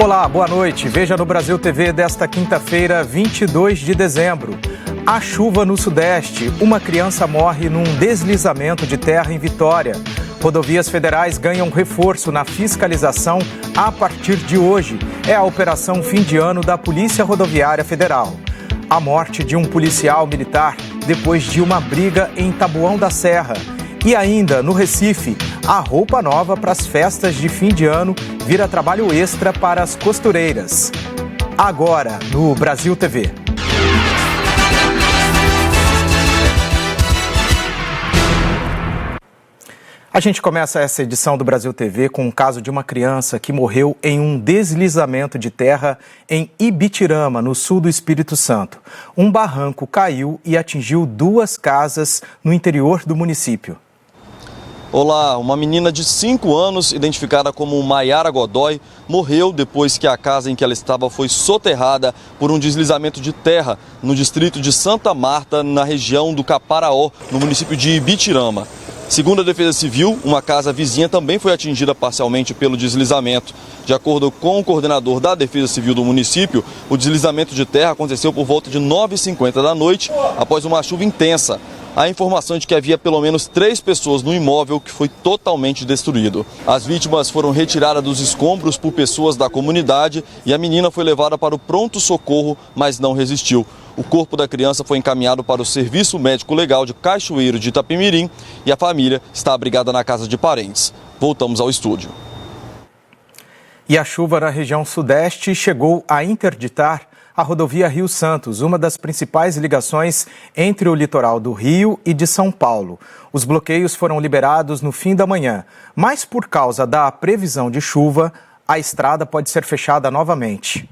Olá, boa noite. Veja no Brasil TV desta quinta-feira, 22 de dezembro. A chuva no Sudeste. Uma criança morre num deslizamento de terra em Vitória. Rodovias federais ganham reforço na fiscalização a partir de hoje. É a operação fim de ano da Polícia Rodoviária Federal. A morte de um policial militar depois de uma briga em Taboão da Serra. E ainda, no Recife, a roupa nova para as festas de fim de ano vira trabalho extra para as costureiras. Agora, no Brasil TV. A gente começa essa edição do Brasil TV com o caso de uma criança que morreu em um deslizamento de terra em Ibitirama, no sul do Espírito Santo. Um barranco caiu e atingiu 2 casas no interior do município. Olá, uma menina de 5 anos, identificada como Maiara Godoy, morreu depois que a casa em que ela estava foi soterrada por um deslizamento de terra no distrito de Santa Marta, na região do Caparaó, no município de Ibitirama. Segundo a Defesa Civil, uma casa vizinha também foi atingida parcialmente pelo deslizamento. De acordo com o coordenador da Defesa Civil do município, o deslizamento de terra aconteceu por volta de 9h50 da noite, após uma chuva intensa. Há informação de que havia pelo menos 3 pessoas no imóvel que foi totalmente destruído. As vítimas foram retiradas dos escombros por pessoas da comunidade e a menina foi levada para o pronto-socorro, mas não resistiu. O corpo da criança foi encaminhado para o Serviço Médico Legal de Cachoeiro de Itapemirim e a família está abrigada na casa de parentes. Voltamos ao estúdio. E a chuva na região sudeste chegou a interditar a rodovia Rio Santos, uma das principais ligações entre o litoral do Rio e de São Paulo. Os bloqueios foram liberados no fim da manhã, mas por causa da previsão de chuva, a estrada pode ser fechada novamente.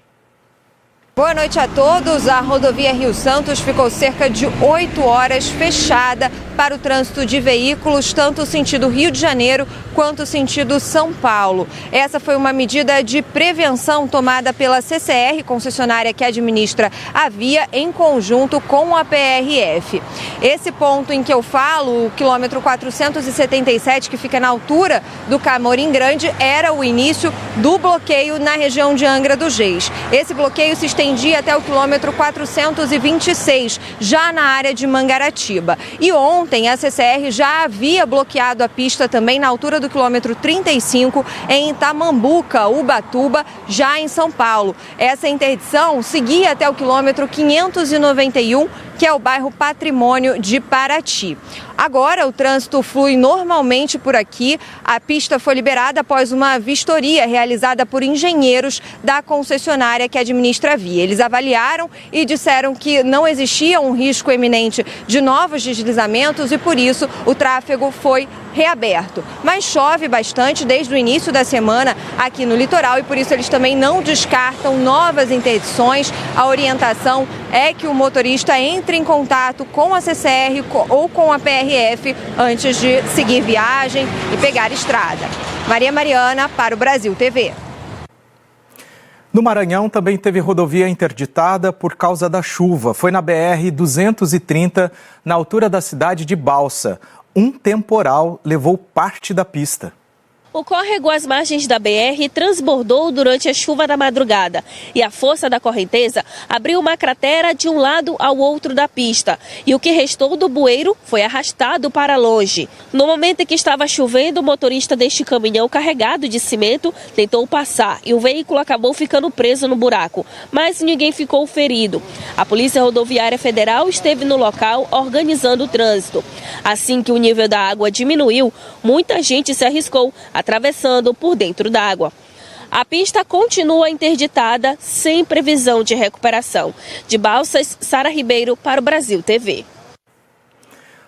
Boa noite a todos. A rodovia Rio Santos ficou cerca de 8 horas fechada para o trânsito de veículos, tanto sentido Rio de Janeiro quanto sentido São Paulo. Essa foi uma medida de prevenção tomada pela CCR, concessionária que administra a via, em conjunto com a PRF. Esse ponto em que eu falo, o quilômetro 477, que fica na altura do Camorim Grande, era o início do bloqueio na região de Angra dos Reis. Esse bloqueio se estendia até o quilômetro 426, já na área de Mangaratiba. E ontem a CCR já havia bloqueado a pista também na altura do quilômetro 35 em Itamambuca, Ubatuba, já em São Paulo. Essa interdição seguia até o quilômetro 591, que é o bairro Patrimônio de Paraty. Agora o trânsito flui normalmente por aqui. A pista foi liberada após uma vistoria realizada por engenheiros da concessionária que administra a via. Eles avaliaram e disseram que não existia um risco eminente de novos deslizamentos e por isso o tráfego foi reaberto. Mas chove bastante desde o início da semana aqui no litoral e por isso eles também não descartam novas interdições. A orientação é que o motorista entre em contato com a CCR ou com a PRF antes de seguir viagem e pegar estrada. Maria Mariana para o Brasil TV. No Maranhão também teve rodovia interditada por causa da chuva. Foi na BR-230, na altura da cidade de Balsa. Um temporal levou parte da pista. O córrego às margens da BR transbordou durante a chuva da madrugada e a força da correnteza abriu uma cratera de um lado ao outro da pista e o que restou do bueiro foi arrastado para longe. No momento em que estava chovendo, o motorista deste caminhão carregado de cimento tentou passar e o veículo acabou ficando preso no buraco, mas ninguém ficou ferido. A Polícia Rodoviária Federal esteve no local organizando o trânsito. Assim que o nível da água diminuiu, muita gente se arriscou atravessando por dentro d'água. A pista continua interditada, sem previsão de recuperação. De Balsas, Sara Ribeiro para o Brasil TV.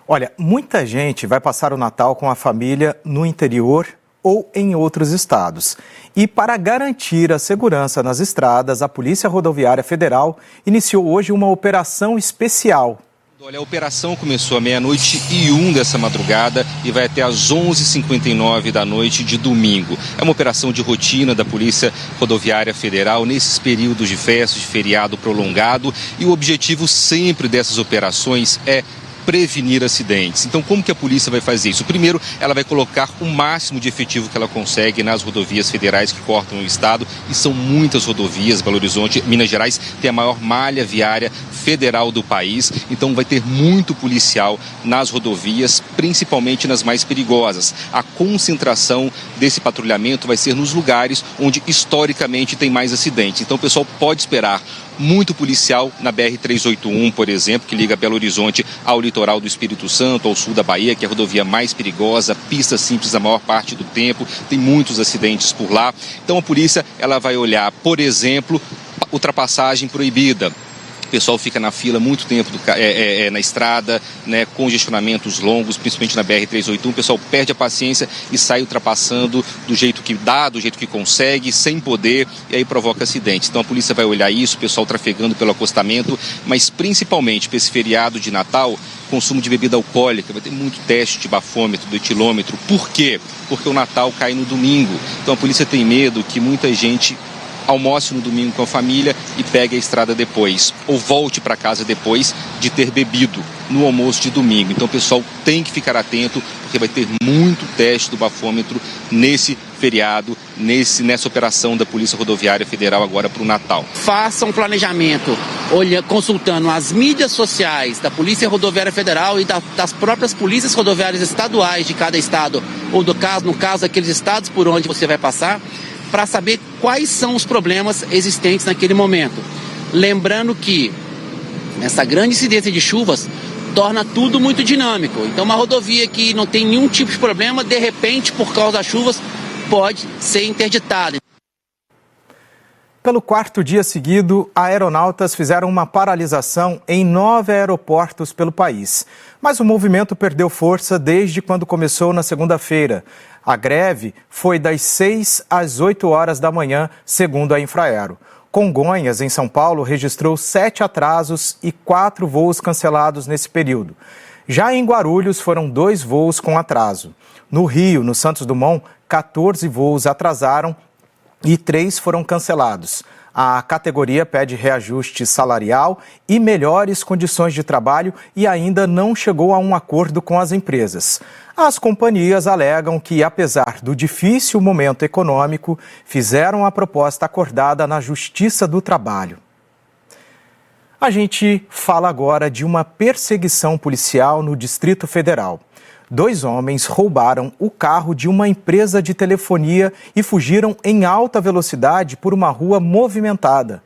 Olha, muita gente vai passar o Natal com a família no interior ou em outros estados. E para garantir a segurança nas estradas, a Polícia Rodoviária Federal iniciou hoje uma operação especial. Olha, a operação começou à 00:01 dessa madrugada e vai até às 11h59 da noite de domingo. É uma operação de rotina da Polícia Rodoviária Federal nesses períodos de festas, de feriado prolongado, e o objetivo sempre dessas operações é prevenir acidentes. Então, como que a polícia vai fazer isso? Primeiro, ela vai colocar o máximo de efetivo que ela consegue nas rodovias federais que cortam o estado, e são muitas rodovias. Belo Horizonte, Minas Gerais, tem a maior malha viária federal do país, então vai ter muito policial nas rodovias, principalmente nas mais perigosas. A concentração desse patrulhamento vai ser nos lugares onde historicamente tem mais acidentes. Então o pessoal pode esperar muito policial na BR-381, por exemplo, que liga Belo Horizonte ao litoral do Espírito Santo, ao sul da Bahia, que é a rodovia mais perigosa, pista simples a maior parte do tempo, tem muitos acidentes por lá. Então a polícia ela vai olhar, por exemplo, ultrapassagem proibida. O pessoal fica na fila muito tempo na estrada, né, congestionamentos longos, principalmente na BR-381. O pessoal perde a paciência e sai ultrapassando do jeito que dá, do jeito que consegue, sem poder, e aí provoca acidentes. Então a polícia vai olhar isso, o pessoal trafegando pelo acostamento, mas principalmente para esse feriado de Natal, consumo de bebida alcoólica, vai ter muito teste de bafômetro, do etilômetro. Por quê? Porque o Natal cai no domingo. Então a polícia tem medo que muita gente almoce no domingo com a família e pegue a estrada depois, ou volte para casa depois de ter bebido no almoço de domingo. Então o pessoal tem que ficar atento, porque vai ter muito teste do bafômetro nesse feriado, nessa operação da Polícia Rodoviária Federal agora para o Natal. Faça um planejamento, consultando as mídias sociais da Polícia Rodoviária Federal e das próprias polícias rodoviárias estaduais de cada estado, ou no caso aqueles estados por onde você vai passar, para saber quais são os problemas existentes naquele momento. Lembrando que essa grande incidência de chuvas torna tudo muito dinâmico. Então uma rodovia que não tem nenhum tipo de problema, de repente, por causa das chuvas, pode ser interditada. Pelo quarto dia seguido, aeronautas fizeram uma paralisação em 9 aeroportos pelo país. Mas o movimento perdeu força desde quando começou na segunda-feira. A greve foi das 6 às 8 horas da manhã, segundo a Infraero. Congonhas, em São Paulo, registrou 7 atrasos e 4 voos cancelados nesse período. Já em Guarulhos, foram 2 voos com atraso. No Rio, no Santos Dumont, 14 voos atrasaram e 3 foram cancelados. A categoria pede reajuste salarial e melhores condições de trabalho e ainda não chegou a um acordo com as empresas. As companhias alegam que, apesar do difícil momento econômico, fizeram a proposta acordada na Justiça do Trabalho. A gente fala agora de uma perseguição policial no Distrito Federal. 2 homens roubaram o carro de uma empresa de telefonia e fugiram em alta velocidade por uma rua movimentada.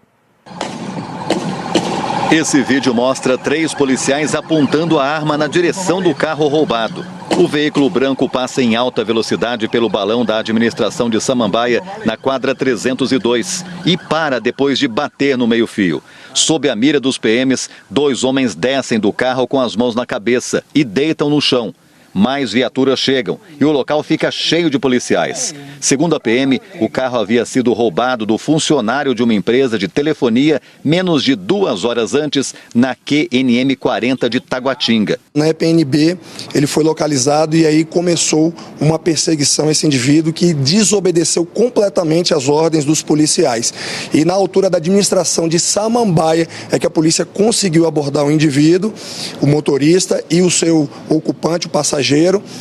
Esse vídeo mostra 3 policiais apontando a arma na direção do carro roubado. O veículo branco passa em alta velocidade pelo balão da administração de Samambaia, na quadra 302, e para depois de bater no meio-fio. Sob a mira dos PMs, 2 homens descem do carro com as mãos na cabeça e deitam no chão. Mais viaturas chegam e o local fica cheio de policiais. Segundo a PM, o carro havia sido roubado do funcionário de uma empresa de telefonia menos de 2 horas antes na QNM 40 de Taguatinga. Na EPNB, ele foi localizado e aí começou uma perseguição a esse indivíduo que desobedeceu completamente às ordens dos policiais. E na altura da administração de Samambaia é que a polícia conseguiu abordar o indivíduo, o motorista e o seu ocupante, o passageiro.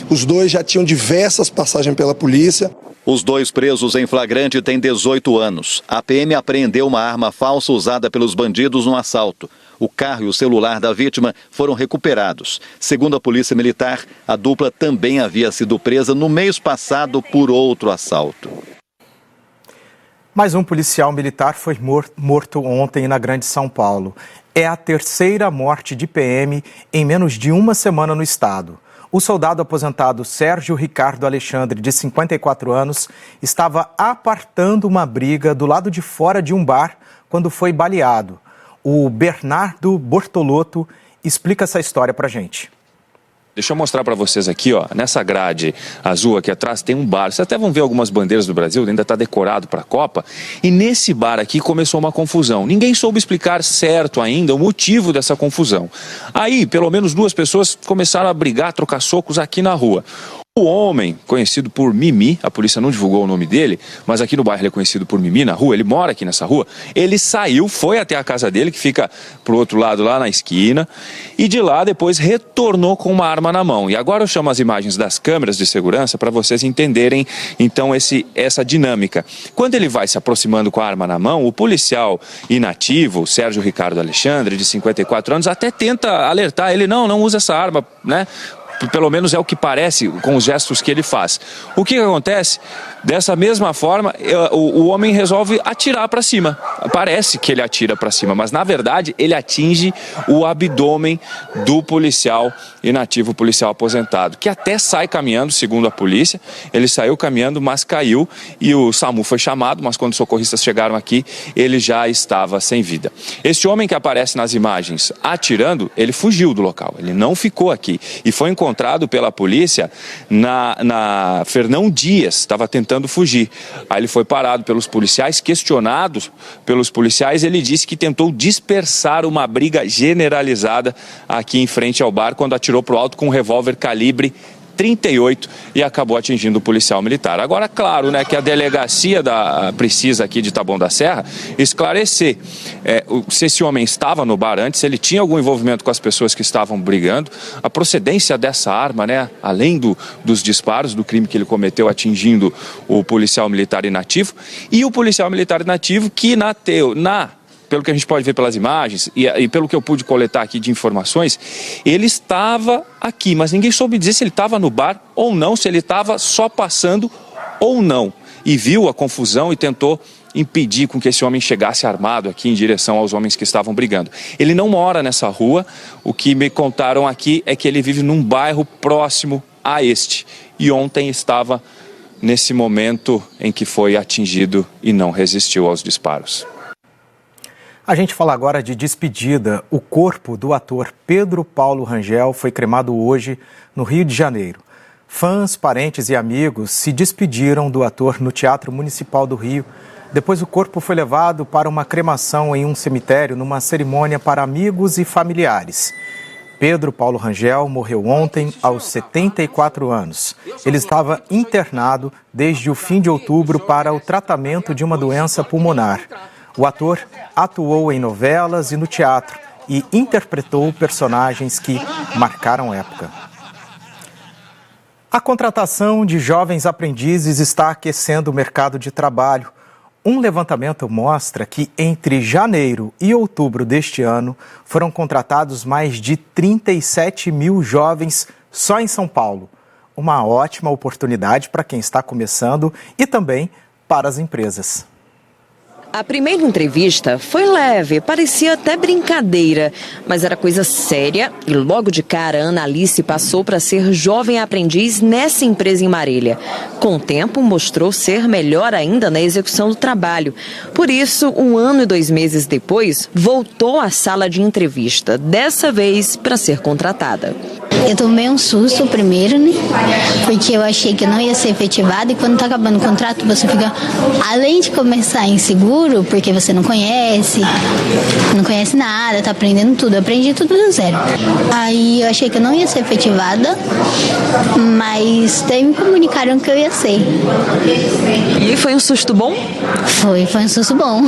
Os 2 já tinham diversas passagens pela polícia. Os 2 presos em flagrante têm 18 anos. A PM apreendeu uma arma falsa usada pelos bandidos no assalto. O carro e o celular da vítima foram recuperados. Segundo a Polícia Militar, a dupla também havia sido presa no mês passado por outro assalto. Mais um policial militar foi morto ontem na Grande São Paulo. É a 3ª morte de PM em menos de uma semana no estado. O soldado aposentado Sérgio Ricardo Alexandre, de 54 anos, estava apartando uma briga do lado de fora de um bar quando foi baleado. O Bernardo Bortolotto explica essa história pra gente. Deixa eu mostrar para vocês aqui, ó, nessa grade azul aqui atrás tem um bar. Vocês até vão ver algumas bandeiras do Brasil, ainda está decorado para a Copa. E nesse bar aqui começou uma confusão. Ninguém soube explicar certo ainda o motivo dessa confusão. Aí, pelo menos 2 pessoas começaram a brigar, trocar socos aqui na rua. O homem, conhecido por Mimi, a polícia não divulgou o nome dele, mas aqui no bairro ele é conhecido por Mimi, na rua, ele mora aqui nessa rua, ele saiu, foi até a casa dele, que fica pro outro lado lá na esquina, e de lá depois retornou com uma arma na mão. E agora eu chamo as imagens das câmeras de segurança para vocês entenderem, então, essa dinâmica. Quando ele vai se aproximando com a arma na mão, o policial inativo, o Sérgio Ricardo Alexandre, de 54 anos, até tenta alertar ele, não usa essa arma, né? Pelo menos é o que parece com os gestos que ele faz. O que acontece? Dessa mesma forma, o homem resolve atirar para cima. Parece que ele atira para cima, mas na verdade ele atinge o abdômen do policial inativo, policial aposentado, que até sai caminhando, segundo a polícia. Ele saiu caminhando, mas caiu e o SAMU foi chamado, mas quando os socorristas chegaram aqui, ele já estava sem vida. Este homem que aparece nas imagens atirando, ele fugiu do local, ele não ficou aqui e foi encontrado pela polícia na Fernão Dias, estava tentando fugir. Aí ele foi parado pelos policiais, questionados pelos policiais, ele disse que tentou dispersar uma briga generalizada aqui em frente ao bar quando atirou para o alto com um revólver calibre 38 e acabou atingindo o policial militar. Agora, claro, né, que a delegacia precisa aqui de Taboão da Serra esclarecer se esse homem estava no bar antes, se ele tinha algum envolvimento com as pessoas que estavam brigando, a procedência dessa arma, né, além dos disparos, do crime que ele cometeu atingindo o policial militar inativo, e o policial militar inativo que pelo que a gente pode ver pelas imagens e pelo que eu pude coletar aqui de informações, ele estava aqui, mas ninguém soube dizer se ele estava no bar ou não, se ele estava só passando ou não. E viu a confusão e tentou impedir com que esse homem chegasse armado aqui em direção aos homens que estavam brigando. Ele não mora nessa rua, o que me contaram aqui é que ele vive num bairro próximo a este. E ontem estava nesse momento em que foi atingido e não resistiu aos disparos. A gente fala agora de despedida. O corpo do ator Pedro Paulo Rangel foi cremado hoje no Rio de Janeiro. Fãs, parentes e amigos se despediram do ator no Teatro Municipal do Rio. Depois o corpo foi levado para uma cremação em um cemitério numa cerimônia para amigos e familiares. Pedro Paulo Rangel morreu ontem aos 74 anos. Ele estava internado desde o fim de outubro para o tratamento de uma doença pulmonar. O ator atuou em novelas e no teatro e interpretou personagens que marcaram época. A contratação de jovens aprendizes está aquecendo o mercado de trabalho. Um levantamento mostra que entre janeiro e outubro deste ano foram contratados mais de 37 mil jovens só em São Paulo. Uma ótima oportunidade para quem está começando e também para as empresas. A primeira entrevista foi leve, parecia até brincadeira, mas era coisa séria e logo de cara a Ana Alice passou para ser jovem aprendiz nessa empresa em Marília. Com o tempo mostrou ser melhor ainda na execução do trabalho. Por isso, 1 ano e 2 meses depois, voltou à sala de entrevista, dessa vez para ser contratada. Eu tomei um susto primeiro, né? Porque eu achei que eu não ia ser efetivada e quando tá acabando o contrato você fica, além de começar inseguro, porque você não conhece nada, tá aprendendo tudo. Eu aprendi tudo do zero. Aí eu achei que eu não ia ser efetivada, mas daí me comunicaram que eu ia ser. E foi um susto bom? Foi um susto bom.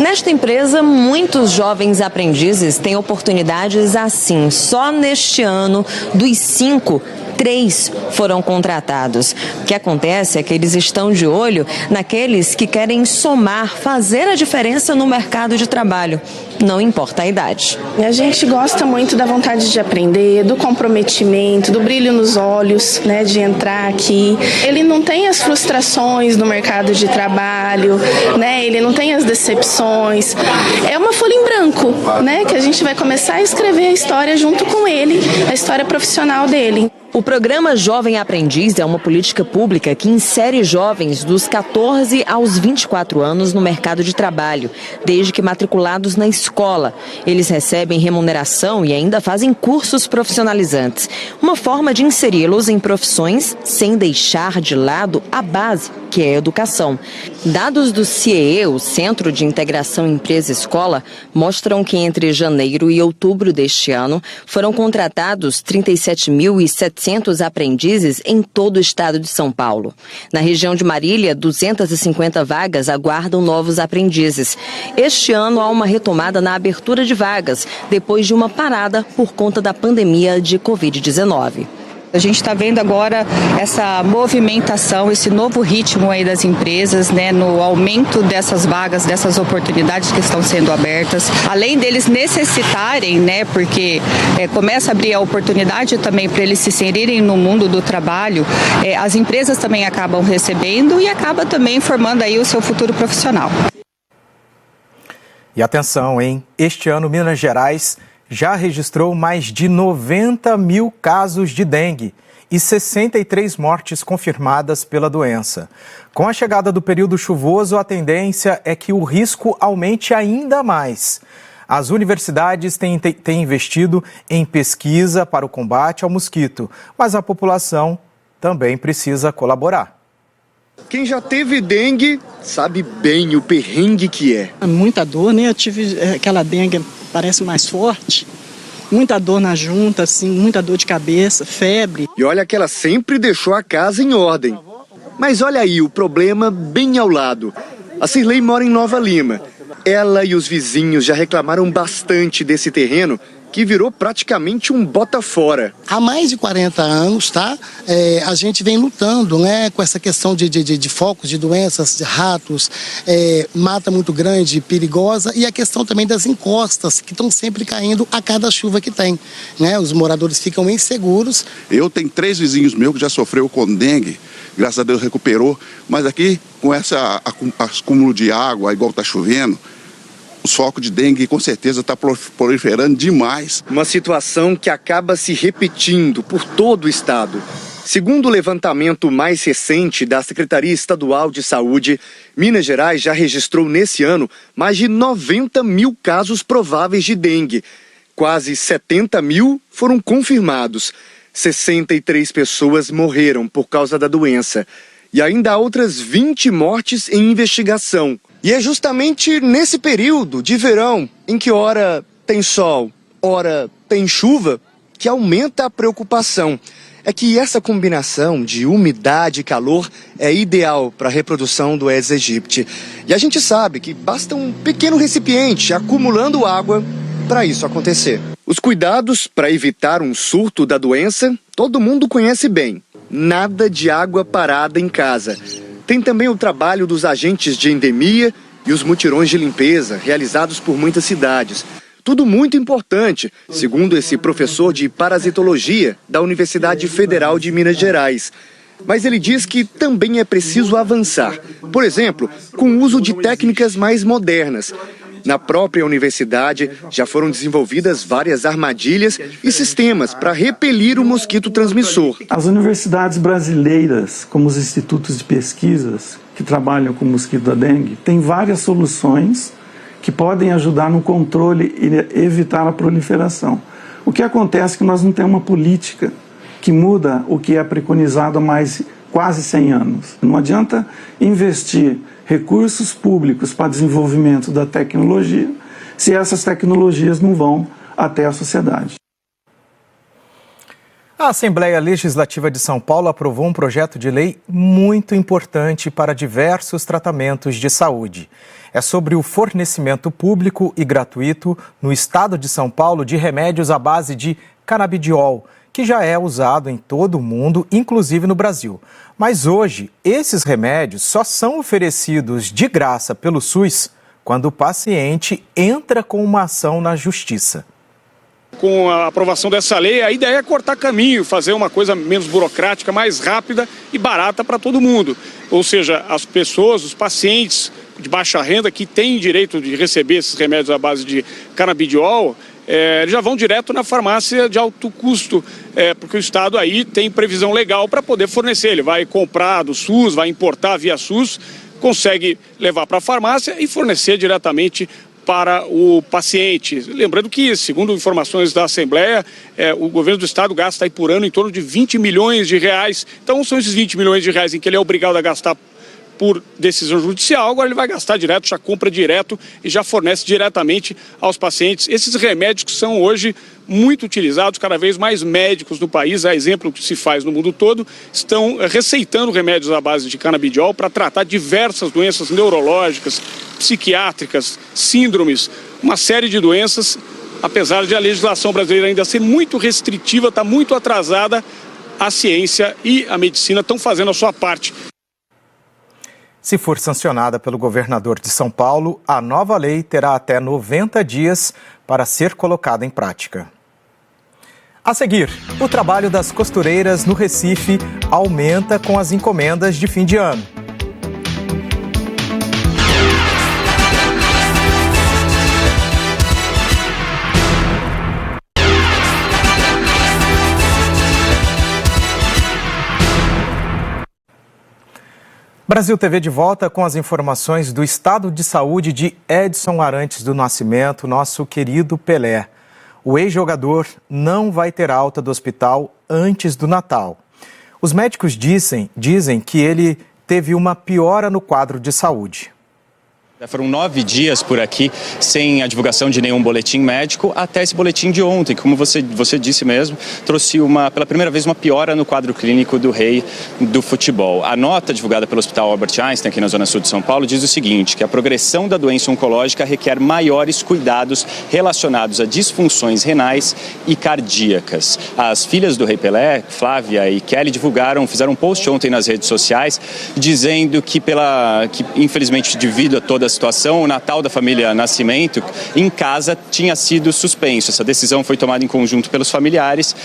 Nesta empresa, muitos jovens aprendizes têm oportunidades assim. Só neste ano, dos 5, 3 foram contratados. O que acontece é que eles estão de olho naqueles que querem somar, fazer a diferença no mercado de trabalho. Não importa a idade. A gente gosta muito da vontade de aprender, do comprometimento, do brilho nos olhos, né, de entrar aqui. Ele não tem as frustrações no mercado de trabalho, né, ele não tem as decepções. É uma folha em branco, né, que a gente vai começar a escrever a história junto com ele, a história profissional dele. O programa Jovem Aprendiz é uma política pública que insere jovens dos 14 aos 24 anos no mercado de trabalho, desde que matriculados na escola. Eles recebem remuneração e ainda fazem cursos profissionalizantes. Uma forma de inseri-los em profissões sem deixar de lado a base que é a educação. Dados do CIEE, o Centro de Integração Empresa-Escola, mostram que entre janeiro e outubro deste ano foram contratados 37.700 aprendizes em todo o estado de São Paulo. Na região de Marília, 250 vagas aguardam novos aprendizes. Este ano há uma retomada na abertura de vagas, depois de uma parada por conta da pandemia de Covid-19. A gente está vendo agora essa movimentação, esse novo ritmo aí das empresas, né, no aumento dessas vagas, dessas oportunidades que estão sendo abertas. Além deles necessitarem, né, porque começa a abrir a oportunidade também para eles se inserirem no mundo do trabalho, as empresas também acabam recebendo e acaba também formando aí o seu futuro profissional. E atenção, hein? Este ano, Minas Gerais já registrou mais de 90 mil casos de dengue e 63 mortes confirmadas pela doença. Com a chegada do período chuvoso, a tendência é que o risco aumente ainda mais. As universidades têm investido em pesquisa para o combate ao mosquito, mas a população também precisa colaborar. Quem já teve dengue sabe bem o perrengue que é. Muita dor, né? Eu tive aquela dengue, parece mais forte. Muita dor na junta, assim, muita dor de cabeça, febre. E olha que ela sempre deixou a casa em ordem. Mas olha aí o problema bem ao lado. A Cirlei mora em Nova Lima. Ela e os vizinhos já reclamaram bastante desse terreno, que virou praticamente um bota fora. Há mais de 40 anos, tá? A gente vem lutando, né, com essa questão de focos, de doenças, de ratos, mata muito grande, perigosa, e a questão também das encostas, que estão sempre caindo a cada chuva que tem, né? Os moradores ficam inseguros. Eu tenho 3 vizinhos meus que já sofreu com dengue, graças a Deus recuperou, mas aqui com essa acúmulo de água, igual está chovendo, os focos de dengue com certeza está proliferando demais. Uma situação que acaba se repetindo por todo o estado. Segundo o levantamento mais recente da Secretaria Estadual de Saúde, Minas Gerais já registrou nesse ano mais de 90 mil casos prováveis de dengue. Quase 70 mil foram confirmados. 63 pessoas morreram por causa da doença. E ainda há outras 20 mortes em investigação. E é justamente nesse período de verão, em que ora tem sol, ora tem chuva, que aumenta a preocupação. É que essa combinação de umidade e calor é ideal para a reprodução do Aedes aegypti. E a gente sabe que basta um pequeno recipiente acumulando água para isso acontecer. Os cuidados para evitar um surto da doença, todo mundo conhece bem. Nada de água parada em casa. Tem também o trabalho dos agentes de endemia e os mutirões de limpeza realizados por muitas cidades. Tudo muito importante, segundo esse professor de parasitologia da Universidade Federal de Minas Gerais. Mas ele diz que também é preciso avançar. Por exemplo, com o uso de técnicas mais modernas. Na própria universidade, já foram desenvolvidas várias armadilhas e sistemas para repelir o mosquito transmissor. As universidades brasileiras, como os institutos de pesquisas que trabalham com o mosquito da dengue, têm várias soluções que podem ajudar no controle e evitar a proliferação. O que acontece é que nós não temos uma política que muda o que é preconizado há mais quase 100 anos. Não adianta investir recursos públicos para desenvolvimento da tecnologia se essas tecnologias não vão até a sociedade. A Assembleia Legislativa de São Paulo aprovou um projeto de lei muito importante para diversos tratamentos de saúde. É sobre o fornecimento público e gratuito no estado de São Paulo de remédios à base de canabidiol, que já é usado em todo o mundo, inclusive no Brasil. Mas hoje, esses remédios só são oferecidos de graça pelo SUS quando o paciente entra com uma ação na Justiça. Com a aprovação dessa lei, a ideia é cortar caminho, fazer uma coisa menos burocrática, mais rápida e barata para todo mundo. Ou seja, as pessoas, os pacientes de baixa renda que têm direito de receber esses remédios à base de canabidiol, eles já vão direto na farmácia de alto custo, porque o Estado aí tem previsão legal para poder fornecer. Ele vai comprar do SUS, vai importar via SUS, consegue levar para a farmácia e fornecer diretamente para o paciente. Lembrando que, segundo informações da Assembleia, o governo do Estado gasta aí por ano em torno de 20 milhões de reais. Então são esses 20 milhões de reais em que ele é obrigado a gastar por decisão judicial, agora ele vai gastar direto, já compra direto e já fornece diretamente aos pacientes. Esses remédios que são hoje muito utilizados, cada vez mais médicos no país, a exemplo que se faz no mundo todo, estão receitando remédios à base de canabidiol para tratar diversas doenças neurológicas, psiquiátricas, síndromes, uma série de doenças. Apesar de a legislação brasileira ainda ser muito restritiva, está muito atrasada, a ciência e a medicina estão fazendo a sua parte. Se for sancionada pelo governador de São Paulo, a nova lei terá até 90 dias para ser colocada em prática. A seguir, o trabalho das costureiras no Recife aumenta com as encomendas de fim de ano. Brasil TV de volta com as informações do estado de saúde de Edson Arantes do Nascimento, nosso querido Pelé. O ex-jogador não vai ter alta do hospital antes do Natal. Os médicos dizem que ele teve uma piora no quadro de saúde. Foram 9 dias por aqui sem a divulgação de nenhum boletim médico, até esse boletim de ontem, que, como você disse mesmo, trouxe pela primeira vez uma piora no quadro clínico do rei do futebol. A nota divulgada pelo Hospital Albert Einstein, aqui na Zona Sul de São Paulo, diz o seguinte, que a progressão da doença oncológica requer maiores cuidados relacionados a disfunções renais e cardíacas. As filhas do rei Pelé, Flávia e Kelly, fizeram um post ontem nas redes sociais, dizendo que infelizmente, devido a toda a situação, o Natal da família Nascimento em casa tinha sido suspenso. Essa decisão foi tomada em conjunto pelos familiares,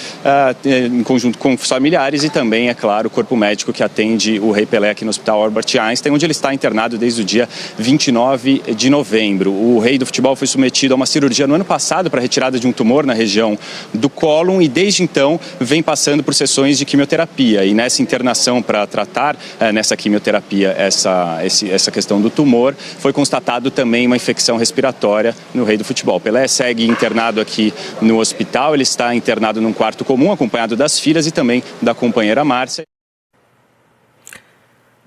em conjunto com os familiares e também, é claro, o corpo médico que atende o rei Pelé aqui no Hospital Albert Einstein, onde ele está internado desde o dia 29 de novembro. O rei do futebol foi submetido a uma cirurgia no ano passado para a retirada de um tumor na região do cólon e desde então vem passando por sessões de quimioterapia. E nessa internação para tratar nessa quimioterapia essa questão do tumor, foi constatado também uma infecção respiratória no rei do futebol. Pelé segue internado aqui no hospital, ele está internado num quarto comum, acompanhado das filhas e também da companheira Márcia.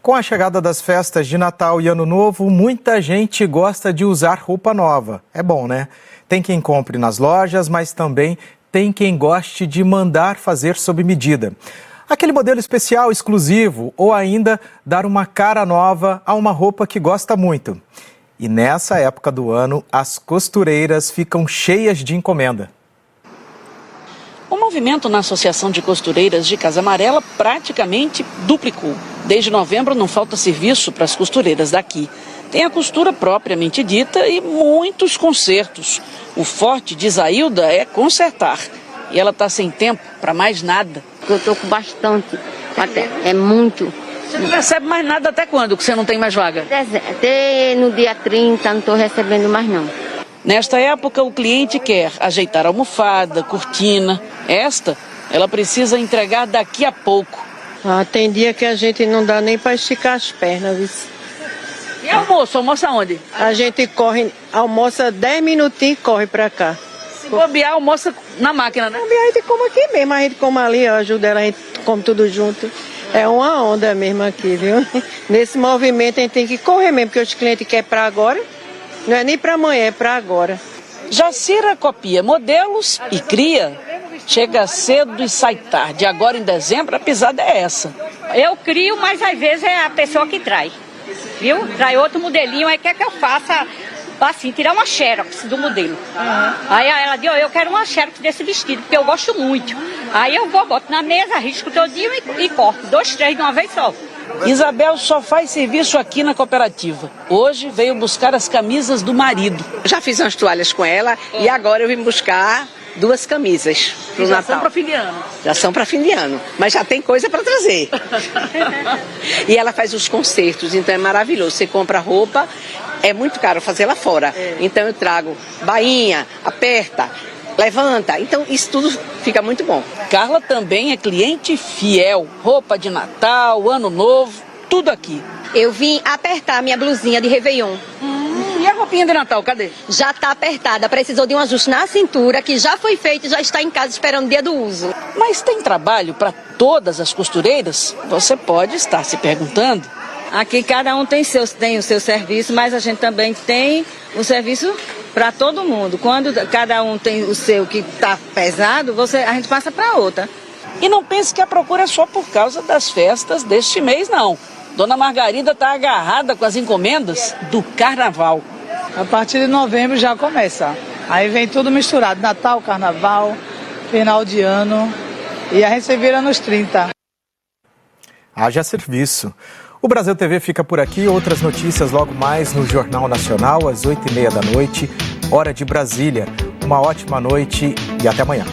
Com a chegada das festas de Natal e Ano Novo, muita gente gosta de usar roupa nova. É bom, né? Tem quem compre nas lojas, mas também tem quem goste de mandar fazer sob medida. Aquele modelo especial, exclusivo, ou ainda dar uma cara nova a uma roupa que gosta muito. E nessa época do ano, as costureiras ficam cheias de encomenda. O movimento na Associação de Costureiras de Casa Amarela praticamente duplicou. Desde novembro não falta serviço para as costureiras daqui. Tem a costura propriamente dita e muitos consertos. O forte de Isailda é consertar. E ela está sem tempo para mais nada. Eu estou com bastante, é muito. Você não recebe mais nada até quando que você não tem mais vaga? Até no dia 30 não estou recebendo mais não. Nesta época o cliente quer ajeitar a almofada, cortina. Ela precisa entregar daqui a pouco. Tem dia que a gente não dá nem para esticar as pernas, viu? E almoço? Almoça onde? A gente corre, almoça 10 minutinhos e corre para cá. Se bobear, almoça na máquina, né? A gente come aqui mesmo, a gente come ali, eu ajudo ela, a gente come tudo junto. É uma onda mesmo aqui, viu? Nesse movimento a gente tem que correr mesmo, porque os clientes querem para agora. Não é nem para amanhã, é para agora. Jacira copia modelos e cria. Chega cedo e sai tarde. Agora em dezembro a pisada é essa. Eu crio, mas às vezes é a pessoa que traz. Viu? Traz outro modelinho, aí quer que eu faça... assim, tirar uma xerox do modelo. Aí ela diz, eu quero uma xerox desse vestido, porque eu gosto muito. Aí eu boto na mesa, risco todinho e corto. 2, 3 de uma vez só. Isabel só faz serviço aqui na cooperativa. Hoje veio buscar as camisas do marido. Já fiz umas toalhas com ela e agora eu vim buscar 2 camisas pro Natal. Já são para fim de ano. Já são para fim de ano, mas já tem coisa para trazer. E ela faz os concertos, então é maravilhoso. Você compra roupa, é muito caro fazer lá fora. Então eu trago bainha, aperta, levanta. Então isso tudo fica muito bom. Carla também é cliente fiel. Roupa de Natal, Ano Novo, tudo aqui. Eu vim apertar minha blusinha de Réveillon. E a roupinha de Natal, cadê? Já está apertada, precisou de um ajuste na cintura, que já foi feito e já está em casa esperando o dia do uso. Mas tem trabalho para todas as costureiras? Você pode estar se perguntando. Aqui cada um tem o seu serviço, mas a gente também tem um serviço para todo mundo. Quando cada um tem o seu que está pesado, a gente passa para outra. E não pense que a procura é só por causa das festas deste mês, não. Dona Margarida está agarrada com as encomendas do carnaval. A partir de novembro já começa. Aí vem tudo misturado, Natal, Carnaval, final de ano, e a gente se vira nos 30. Haja serviço. O Brasil TV fica por aqui. Outras notícias logo mais no Jornal Nacional, às 20h30 da noite, hora de Brasília. Uma ótima noite e até amanhã.